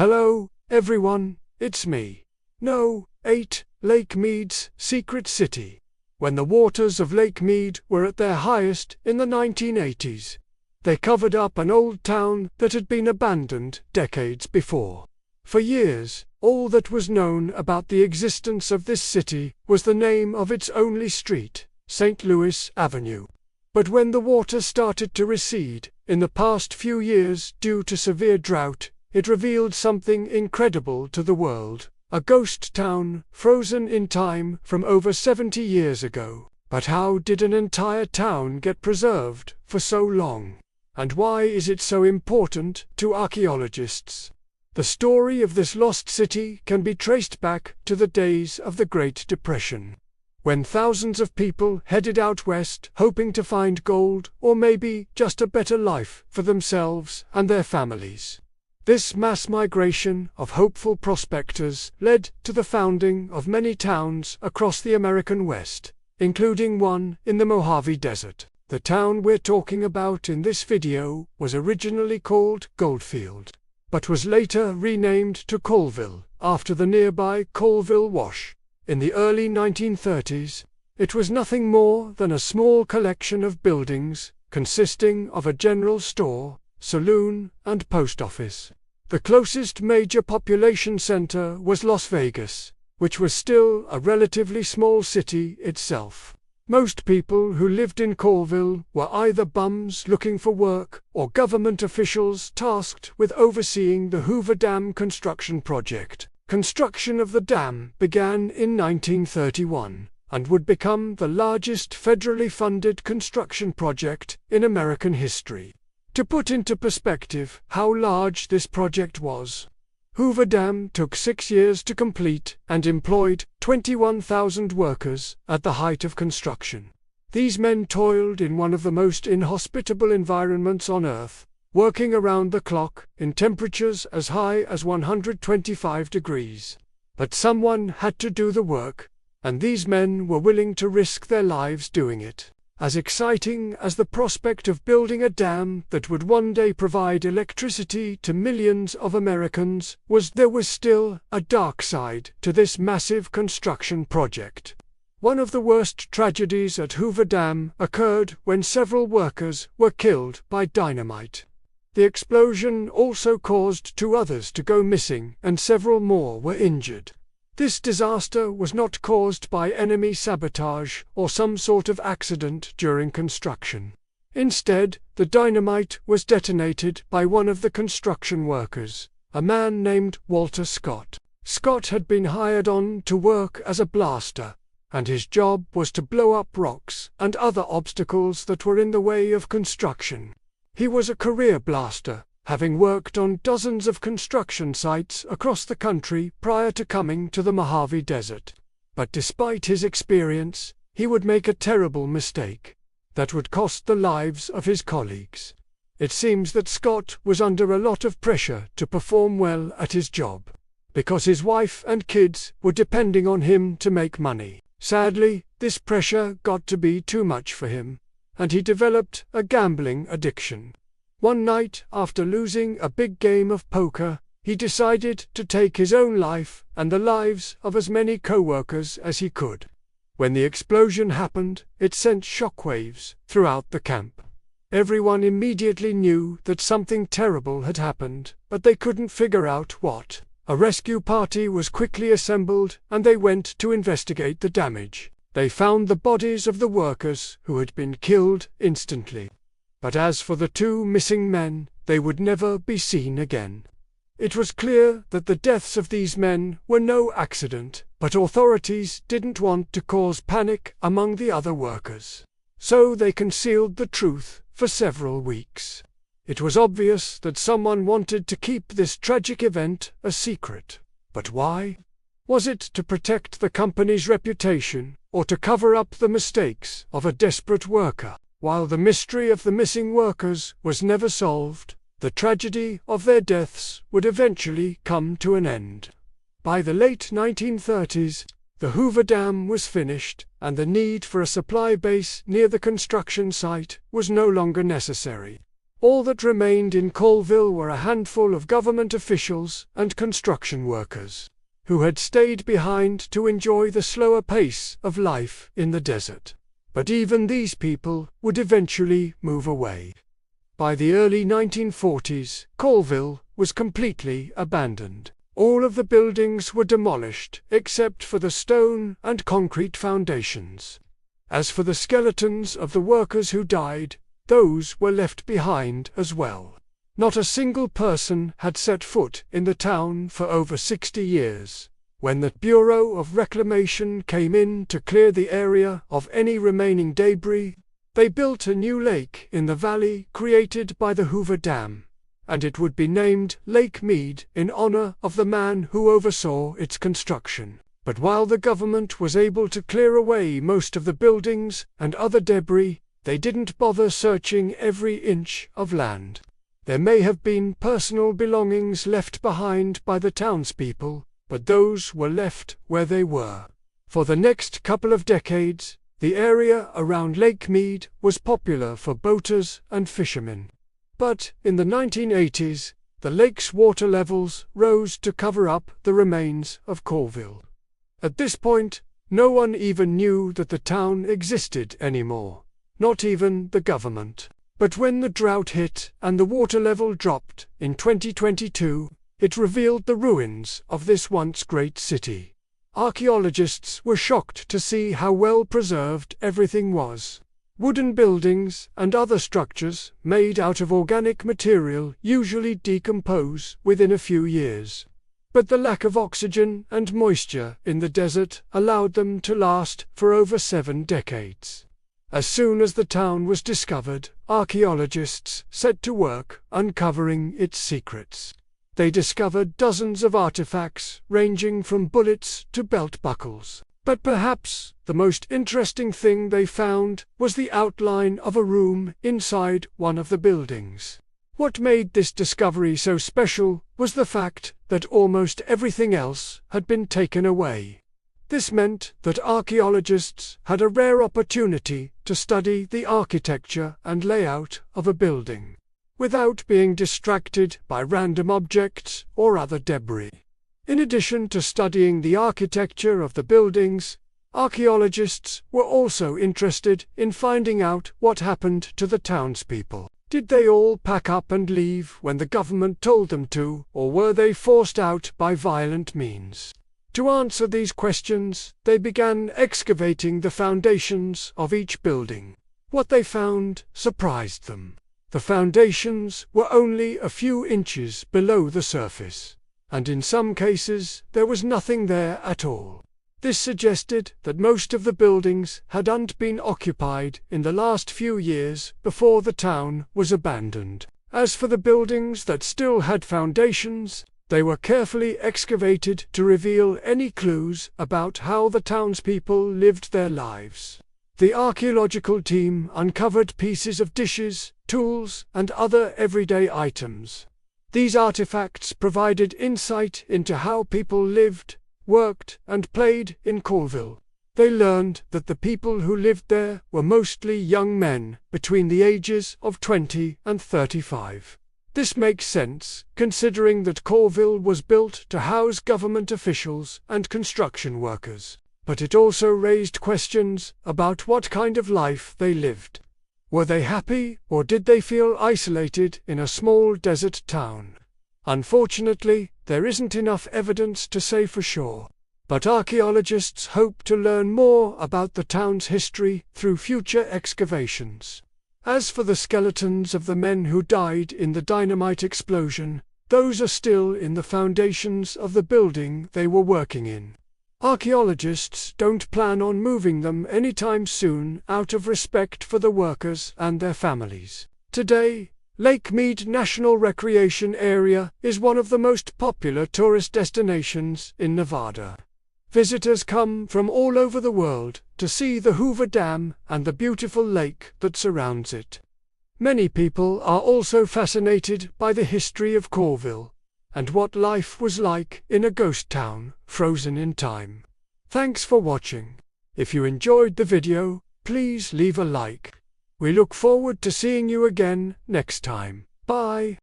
Hello, everyone, it's me. No, 8, Lake Mead's secret city. When the waters of Lake Mead were at their highest in the 1980s, they covered up an old town that had been abandoned decades before. For years, all that was known about the existence of this city was the name of its only street, St. Louis Avenue. But when the water started to recede, in the past few years due to severe drought, it revealed something incredible to the world, a ghost town frozen in time from over 70 years ago. But how did an entire town get preserved for so long? And why is it so important to archaeologists? The story of this lost city can be traced back to the days of the Great Depression, when thousands of people headed out west hoping to find gold or maybe just a better life for themselves and their families. This mass migration of hopeful prospectors led to the founding of many towns across the American West, including one in the Mojave Desert. The town we're talking about in this video was originally called Goldfield, but was later renamed to Colville after the nearby Colville Wash. In the early 1930s, it was nothing more than a small collection of buildings consisting of a general store, saloon, and post office. The closest major population center was Las Vegas, which was still a relatively small city itself. Most people who lived in Colville were either bums looking for work or government officials tasked with overseeing the Hoover Dam construction project. Construction of the dam began in 1931 and would become the largest federally funded construction project in American history. To put into perspective how large this project was, Hoover Dam took 6 years to complete and employed 21,000 workers at the height of construction. These men toiled in one of the most inhospitable environments on Earth, working around the clock in temperatures as high as 125 degrees. But someone had to do the work, and these men were willing to risk their lives doing it. As exciting as the prospect of building a dam that would one day provide electricity to millions of Americans was, there was still a dark side to this massive construction project. One of the worst tragedies at Hoover Dam occurred when several workers were killed by dynamite. The explosion also caused 2 others to go missing and several more were injured. This disaster was not caused by enemy sabotage or some sort of accident during construction. Instead, the dynamite was detonated by one of the construction workers, a man named Walter Scott. Scott had been hired on to work as a blaster, and his job was to blow up rocks and other obstacles that were in the way of construction. He was a career blaster, having worked on dozens of construction sites across the country prior to coming to the Mojave Desert. But despite his experience, he would make a terrible mistake that would cost the lives of his colleagues. It seems that Scott was under a lot of pressure to perform well at his job, because his wife and kids were depending on him to make money. Sadly, this pressure got to be too much for him, and he developed a gambling addiction. One night, after losing a big game of poker, he decided to take his own life and the lives of as many co-workers as he could. When the explosion happened, it sent shockwaves throughout the camp. Everyone immediately knew that something terrible had happened, but they couldn't figure out what. A rescue party was quickly assembled and they went to investigate the damage. They found the bodies of the workers who had been killed instantly. But as for the 2 missing men, they would never be seen again. It was clear that the deaths of these men were no accident, but authorities didn't want to cause panic among the other workers. So they concealed the truth for several weeks. It was obvious that someone wanted to keep this tragic event a secret. But why? Was it to protect the company's reputation, or to cover up the mistakes of a desperate worker? While the mystery of the missing workers was never solved, the tragedy of their deaths would eventually come to an end. By the late 1930s, the Hoover Dam was finished, and the need for a supply base near the construction site was no longer necessary. all that remained in Colville were a handful of government officials and construction workers, who had stayed behind to enjoy the slower pace of life in the desert. But even these people would eventually move away. By the early 1940s, Colville was completely abandoned. All of the buildings were demolished, except for the stone and concrete foundations. As for the skeletons of the workers who died, those were left behind as well. Not a single person had set foot in the town for over 60 years. When the Bureau of Reclamation came in to clear the area of any remaining debris, they built a new lake in the valley created by the Hoover Dam, and it would be named Lake Mead in honor of the man who oversaw its construction. But while the government was able to clear away most of the buildings and other debris, they didn't bother searching every inch of land. There may have been personal belongings left behind by the townspeople, but those were left where they were. For the next couple of decades, the area around Lake Mead was popular for boaters and fishermen. But in the 1980s, the lake's water levels rose to cover up the remains of Colville. At this point, no one even knew that the town existed anymore. Not even the government. But when the drought hit and the water level dropped in 2022, it revealed the ruins of this once great city. Archaeologists were shocked to see how well preserved everything was. Wooden buildings and other structures made out of organic material usually decompose within a few years. But the lack of oxygen and moisture in the desert allowed them to last for over 7 decades. As soon as the town was discovered, archaeologists set to work uncovering its secrets. They discovered dozens of artifacts ranging from bullets to belt buckles. But perhaps the most interesting thing they found was the outline of a room inside one of the buildings. What made this discovery so special was the fact that almost everything else had been taken away. This meant that archaeologists had a rare opportunity to study the architecture and layout of a building, without being distracted by random objects or other debris. In addition to studying the architecture of the buildings, archaeologists were also interested in finding out what happened to the townspeople. Did they all pack up and leave when the government told them to, or were they forced out by violent means? To answer these questions, they began excavating the foundations of each building. What they found surprised them. The foundations were only a few inches below the surface, and in some cases there was nothing there at all. This suggested that most of the buildings hadn't been occupied in the last few years before the town was abandoned. As for the buildings that still had foundations, they were carefully excavated to reveal any clues about how the townspeople lived their lives. The archaeological team uncovered pieces of dishes, tools, and other everyday items. These artifacts provided insight into how people lived, worked, and played in Colville. They learned that the people who lived there were mostly young men between the ages of 20 and 35. This makes sense, considering that Colville was built to house government officials and construction workers. But it also raised questions about what kind of life they lived. Were they happy, or did they feel isolated in a small desert town? Unfortunately, there isn't enough evidence to say for sure. But archaeologists hope to learn more about the town's history through future excavations. As for the skeletons of the men who died in the dynamite explosion, those are still in the foundations of the building they were working in. Archaeologists don't plan on moving them anytime soon out of respect for the workers and their families. Today, Lake Mead National Recreation Area is one of the most popular tourist destinations in Nevada. Visitors come from all over the world to see the Hoover Dam and the beautiful lake that surrounds it. Many people are also fascinated by the history of Colville and what life was like in a ghost town frozen in time. Thanks for watching. If you enjoyed the video, please leave a like. We look forward to seeing you again next time. Bye.